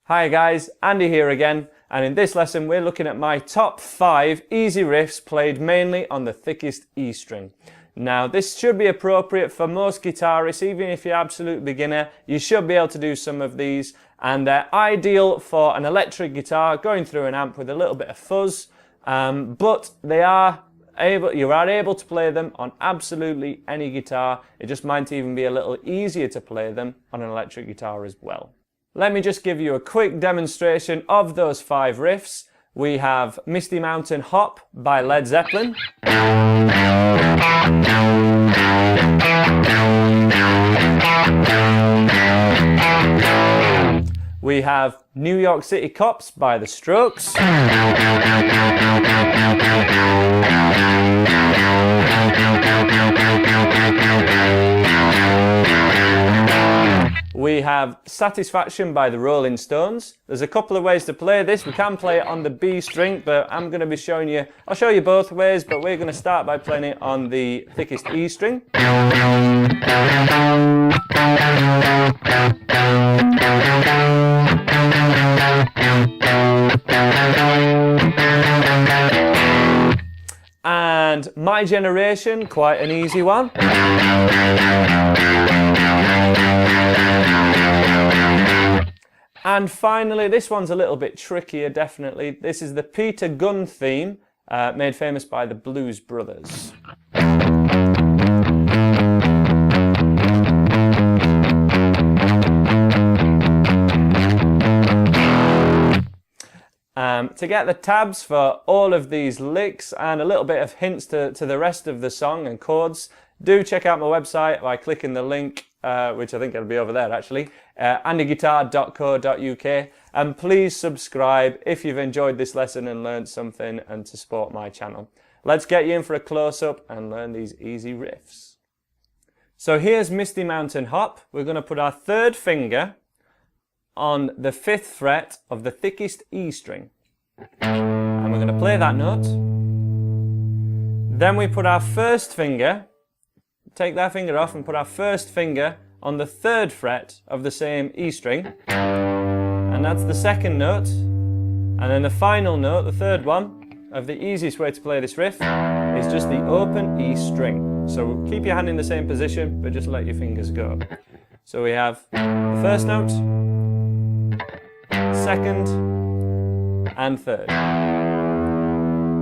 Hi guys, Andy here again, and in this lesson we're looking at my top 5 easy riffs played mainly on the thickest E string. Now this should be appropriate for most guitarists, even if you're an absolute beginner, you should be able to do some of these, and they're ideal for an electric guitar going through an amp with a little bit of fuzz, but you are able to play them on absolutely any guitar. It just might even be a little easier to play them on an electric guitar as well. Let me just give you a quick demonstration of those 5 riffs. We have Misty Mountain Hop by Led Zeppelin. We have New York City Cops by The Strokes. We have Satisfaction by the Rolling Stones. There's a couple of ways to play this. We can play it on the B string, but I'm going to be showing you, I'll show you both ways, but we're going to start by playing it on the thickest E string. And My Generation, quite an easy one. And finally, this one's a little bit trickier, definitely. This is the Peter Gunn theme, made famous by the Blues Brothers. To get the tabs for all of these licks and a little bit of hints to the rest of the song and chords, do check out my website by clicking the link, which I think it'll be over there actually, andyguitar.co.uk, and please subscribe if you've enjoyed this lesson and learned something and to support my channel. Let's get you in for a close-up and learn these easy riffs. So here's Misty Mountain Hop. We're going to put our 3rd finger on the 5th fret of the thickest E string. And we're going to play that note. Then we put our 1st finger, take that finger off and put our 1st finger on the 3rd fret of the same E string. And that's the 2nd note. And then the final note, the 3rd one, of the easiest way to play this riff is just the open E string. So keep your hand in the same position, but just let your fingers go. So we have the 1st note, 2nd, and 3rd.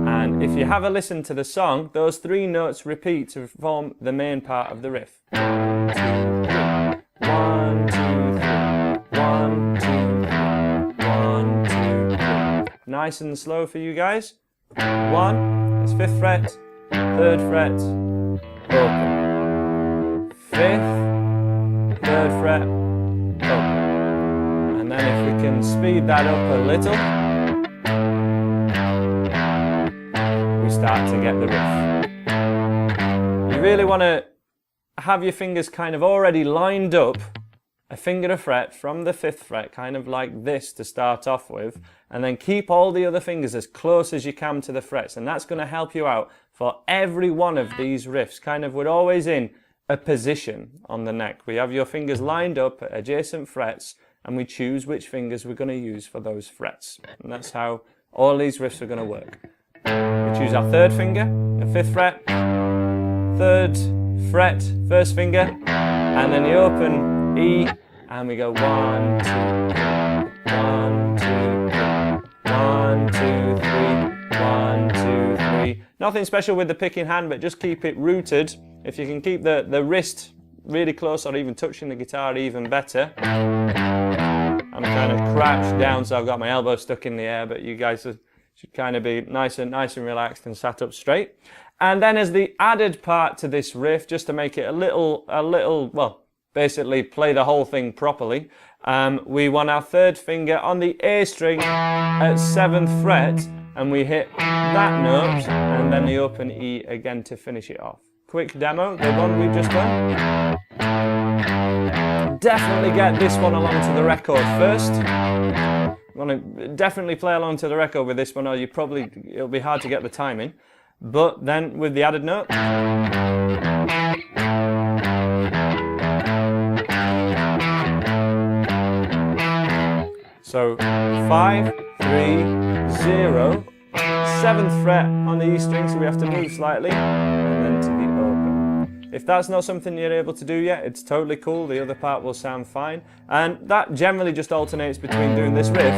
And if you have a listen to the song, those 3 notes repeat to form the main part of the riff. 1, 2, 3. 1, 2, 3. 1, 2, 3. 1, 2, 3. Nice and slow for you guys. 1 is 5th fret, 3rd fret, open. 5th, 3rd fret, open. And then if we can speed that up a little, we start to get the riff. You really want to have your fingers kind of already lined up, a finger a fret from the 5th fret, kind of like this to start off with, and then keep all the other fingers as close as you can to the frets, and that's going to help you out for every one of these riffs. Kind of, we're always in a position on the neck. We have your fingers lined up at adjacent frets, and we choose which fingers we're going to use for those frets. And that's how all these riffs are going to work. We choose our 3rd finger, the 5th fret, 3rd fret, 1st finger, and then the open E, and we go 1, 2, 3, 1, 2, 3, 1, 2, 3, 1, 2, 3. Nothing special with the picking hand, but just keep it rooted. If you can keep the wrist really close or even touching the guitar, even better. I'm kind of crouched down, so I've got my elbow stuck in the air, but you guys should kind of be nice and relaxed and sat up straight. And then as the added part to this riff, just to make it a little, well, basically play the whole thing properly, we want our 3rd finger on the A string at 7th fret, and we hit that note, and then the open E again to finish it off. Quick demo, the one we've just done. Definitely get this one along to the record first. You want to definitely play along to the record with this one, or it'll be hard to get the timing. But then with the added note. So 5, 3, 0, 7th fret on the E string, so we have to move slightly, and then to the open. If that's not something you're able to do yet, it's totally cool, the other part will sound fine. And that generally just alternates between doing this riff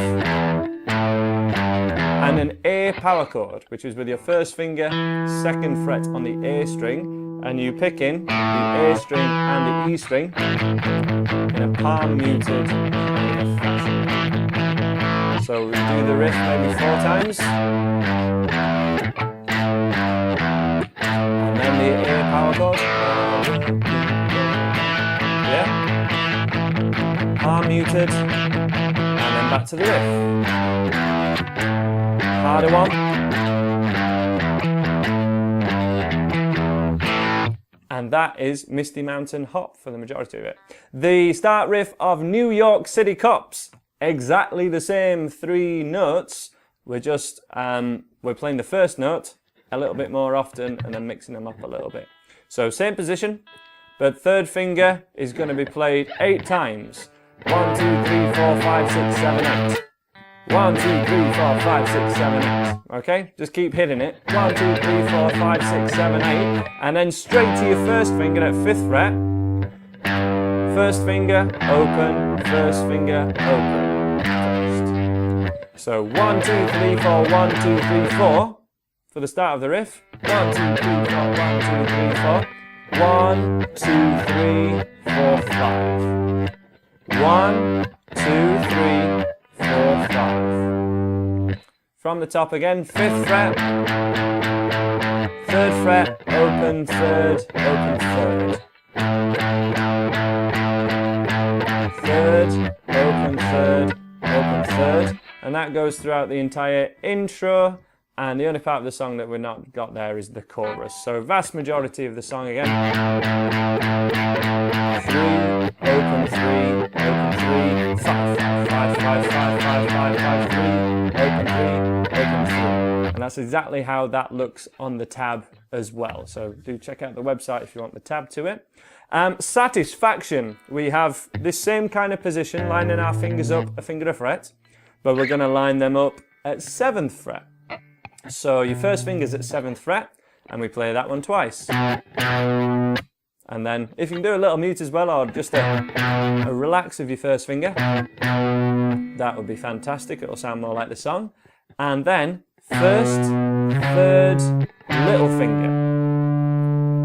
and an A power chord, which is with your first finger, 2nd fret on the A string, and you pick in the A string and the E string in a palm muted fashion. So we do the riff maybe 4 times. And then the A power chord. Yeah. Palm muted. And then back to the riff. Harder one. And that is Misty Mountain Hop for the majority of it. The start riff of New York City Cops. Exactly the same 3 notes. We're just we're playing the first note a little bit more often and then mixing them up a little bit. So same position, but 3rd finger is going to be played 8 times. 1, 2, 3, 4, 5, 6, 7, 8. 1, 2, 3, 4, 5, 6, 7, 8. Okay, just keep hitting it. 1, 2, 3, 4, 5, 6, 7, 8, and then straight to your 1st finger at 5th fret. 1st finger, open, 1st finger, open. First. So 1, 2, 3, 4, 1, 2, 3, 4 for the start of the riff. 1, 2, 3, 4, 1, 2, 3, 4. 1, 2, 3, 4, 5. 1, 2, 3, 4, 5. From the top again, 5th fret. 3rd fret, open 3rd, open 3rd. 3rd, open 3rd, open 3rd, and that goes throughout the entire intro, and the only part of the song that we're not got there is the chorus. So vast majority of the song again. 3, open 3, open 3, 5, 5, 5, 5, 5, 5, 5, 5, 3, open 3, open 3. And that's exactly how that looks on the tab as well. So do check out the website if you want the tab to it. Satisfaction, we have this same kind of position, lining our fingers up a finger a fret, but we're going to line them up at 7th fret. So your first finger's at 7th fret, and we play that one twice. And then if you can do a little mute as well, or just a relax of your first finger, that would be fantastic. It'll sound more like the song. And then 1st, 3rd, little finger.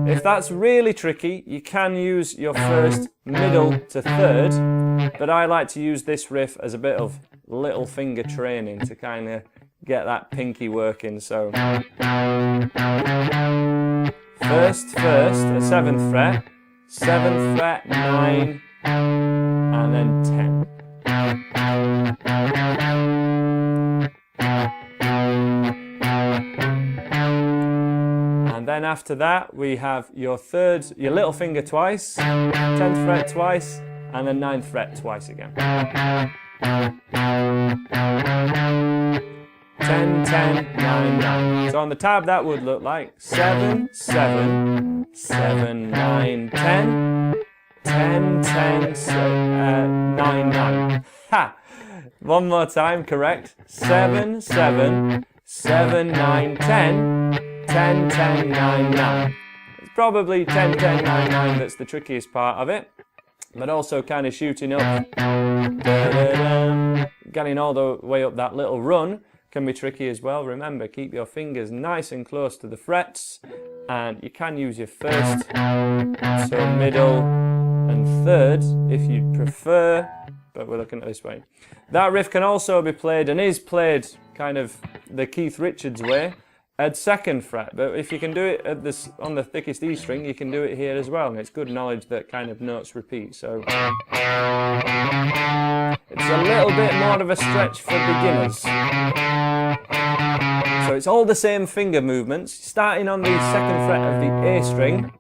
If that's really tricky, you can use your 1st, middle to 3rd, but I like to use this riff as a bit of little finger training to kind of get that pinky working. So 1st, at 7th fret, 7th fret, 9, and then 10. And then after that, we have your little finger twice, 10th fret twice, and then 9th fret twice again. 10, 10, 9, 9. So on the tab, that would look like 7, 7, 7, 9, 10, 10, 10, 9, 9. Ha! One more time, correct. 7, 7, 7, 9, 10, 10, 10, 9, 9. It's probably 10, 10, 9, 9 that's the trickiest part of it. But also kind of shooting up, getting all the way up that little run can be tricky as well. Remember, keep your fingers nice and close to the frets, and you can use your 1st, so middle and 3rd if you prefer, but we're looking at this way. That riff can also be played, and is played kind of the Keith Richards way, at 2nd fret, but if you can do it at this on the thickest E string, you can do it here as well, and it's good knowledge that kind of notes repeat. So it's a little bit more of a stretch for beginners. So it's all the same finger movements, starting on the 2nd fret of the A string.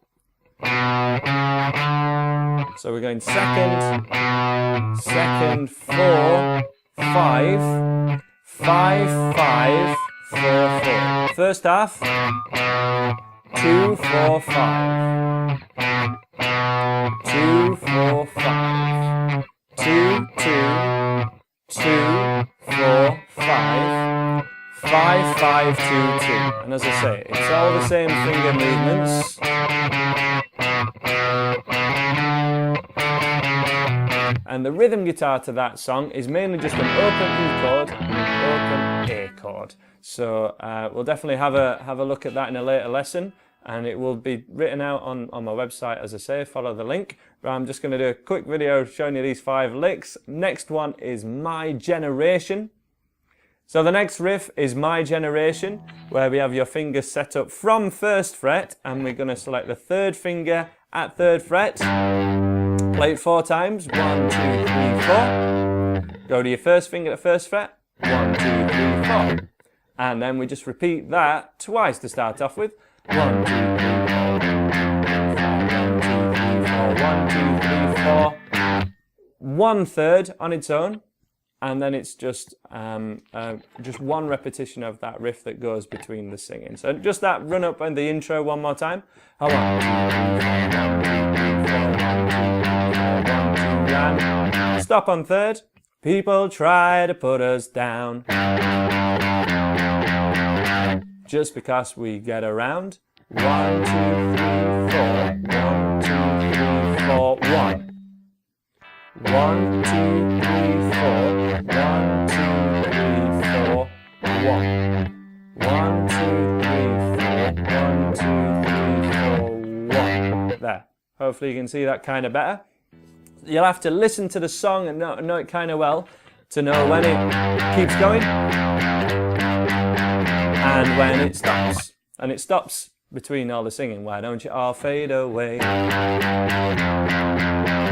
So we're going 2nd, 2nd, 4, 5, 5, 5, 4, 4. First half, 2, 4, 5. 2, 4, 5. 2, 2, 2, 4, 5, 5, 5, 2, 2. And as I say, it's all the same finger movements. And the rhythm guitar to that song is mainly just an open E chord and an open A chord. So we'll definitely have a look at that in a later lesson, and it will be written out on my website, as I say, follow the link. But I'm just going to do a quick video showing you these 5 licks. Next one is My Generation. So the next riff is My Generation, where we have your fingers set up from 1st fret, and we're going to select the 3rd finger at 3rd fret. Play it 4 times, 1, 2, 3, 4. Go to your 1st finger at 1st fret, 1, 2, 3, 4. And then we just repeat that twice to start off with. 1, 2, 3, 4. 1, 2, 3, 4. 1/3 on its own, and then it's just one repetition of that riff that goes between the singing. So just that run up and the intro one more time. 1, 2, 3, 4, 1, 2, 3, 4, 1, 2, and stop on 3rd. People try to put us down. Just because we get around. 1, 2, 3, 4. 1, 2, 3, 4, 1. 1, 2, 3, 4. 1, 2, 3, 4, 1. 1, 2, 3, 4. 1, 2, 3, 4, 1. There. Hopefully you can see that kind of better. You'll have to listen to the song and know it kind of well to know when it keeps going and when it stops. And it stops between all the singing. Why don't you all fade away?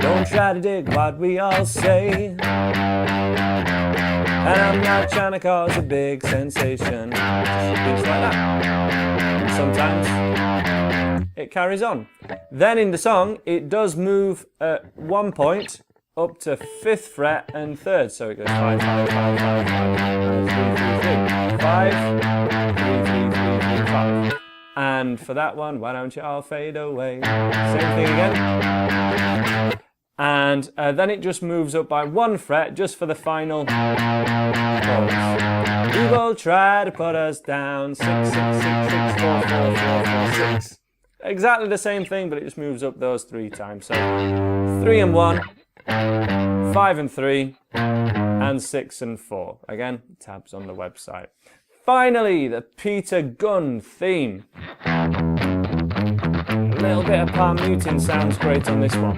Don't try to dig what we all say. And I'm not trying to cause a big sensation. Things like that. And sometimes it carries on. Then in the song, it does move at one point up to 5th fret and 3rd. So it goes 5, 5, 5, 5, 5, 5, 3, 3, 3, 5, 3, 3, 3, 5. And for that one, why don't you all fade away? Same thing again. And then it just moves up by 1 fret just for the final chorus. You will try to put us down. 6, 6, 6, 6, 4, 4, 4, 4, 6. Exactly the same thing, but it just moves up those 3 times. So 3 and 1, 5 and 3, and 6 and 4. Again, tabs on the website. Finally, the Peter Gunn theme. A little bit of palm muting sounds great on this one.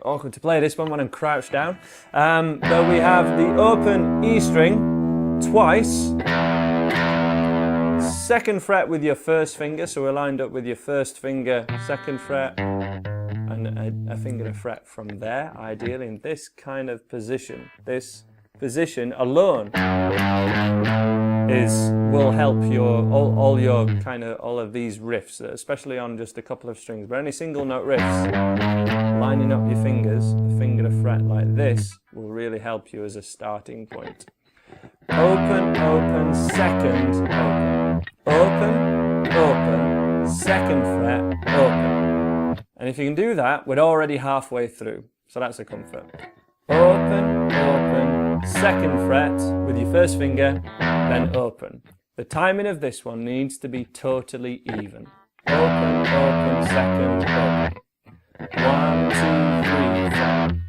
Awkward to play this one when I'm crouched down. But we have the open E string twice. 2nd fret with your 1st finger, so we're lined up with your 1st finger, 2nd fret, and a finger to fret from there, ideally in this kind of position. This position alone will help all of these riffs, especially on just a couple of strings. But any single note riffs, lining up your fingers, a finger to fret like this, will really help you as a starting point. Open, open, 2nd, open. Open, open, 2nd fret, open. And if you can do that, we're already halfway through. So that's a comfort. Open, open, 2nd fret with your 1st finger, then open. The timing of this one needs to be totally even. Open, open, 2nd, open. 1, 2, 3, 4.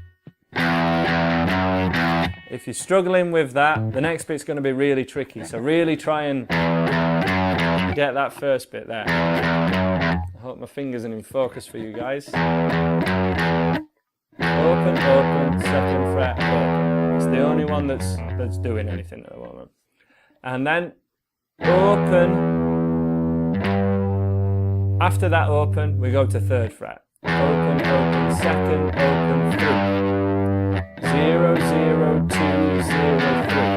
If you're struggling with that, the next bit's going to be really tricky. So really try and get that first bit there. I hope my fingers are in focus for you guys. Open, open, 2nd fret, open. It's the only one that's doing anything at the moment. And then open. After that open, we go to 3rd fret. Open, open, 2nd, open, 3. 0, 0, 2, 0, 3.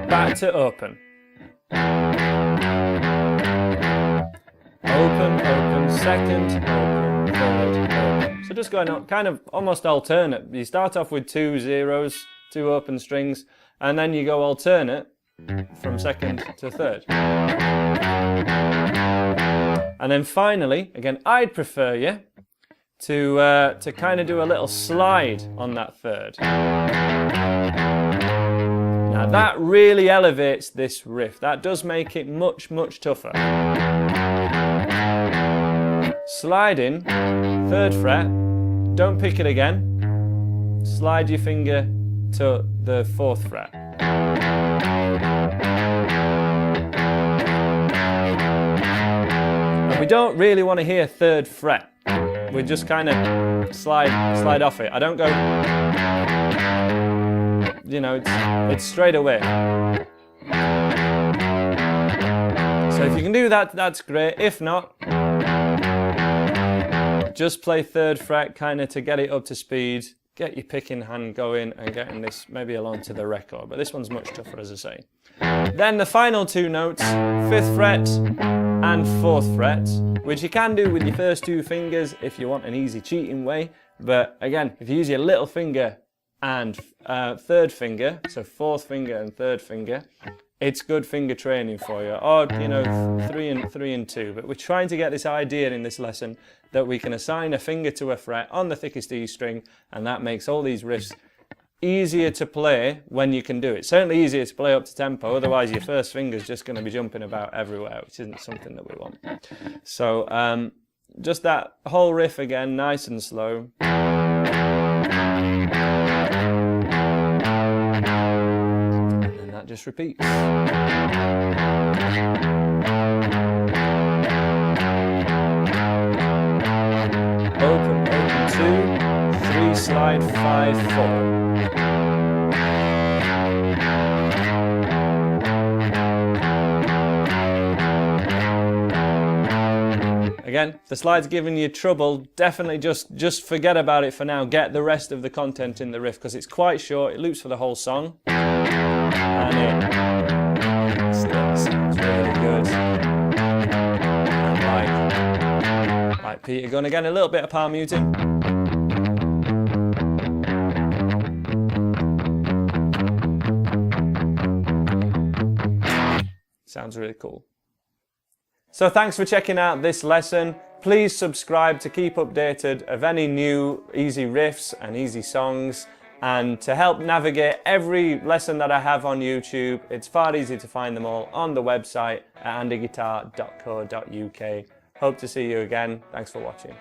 Back to open. Open, open, 2nd, open, 3rd, open. So just going on, kind of almost alternate. You start off with 2 zeros, 2 open strings, and then you go alternate. from second to third. And then finally, again, I'd prefer you to kind of do a little slide on that third. Now that really elevates this riff. That does make it much, much tougher. Slide in, third fret, don't pick it again. Slide your finger to the fourth fret. And we don't really want to hear third fret. We just kind of slide off it. I don't go, you know, it's straight away. So if you can do that, that's great. If not, just play third fret kind of to get it up to speed. Get your picking hand going and getting this maybe along to the record, but this one's much tougher, as I say. Then the final two notes, 5th fret and 4th fret, which you can do with your first two fingers if you want an easy cheating way, but again, if you use your little finger and third finger, so 4th finger and 3rd finger, it's good finger training for you, or you know, 3 and 2. But we're trying to get this idea in this lesson that we can assign a finger to a fret on the thickest E string, and that makes all these riffs easier to play when you can do it. Certainly easier to play up to tempo, otherwise your first finger's just going to be jumping about everywhere, which isn't something that we want. So just that whole riff again, nice and slow. Just repeats. Open, 2, 3, slide, 5, 4. Again, if the slide's giving you trouble, definitely just forget about it for now. Get the rest of the content in the riff because it's quite short. It loops for the whole song. And it still sounds really good. And like Peter Gunn, again, a little bit of palm muting. Sounds really cool. So thanks for checking out this lesson. Please subscribe to keep updated of any new easy riffs and easy songs. And to help navigate every lesson that I have on YouTube, it's far easier to find them all on the website at andyguitar.co.uk. Hope to see you again. Thanks for watching.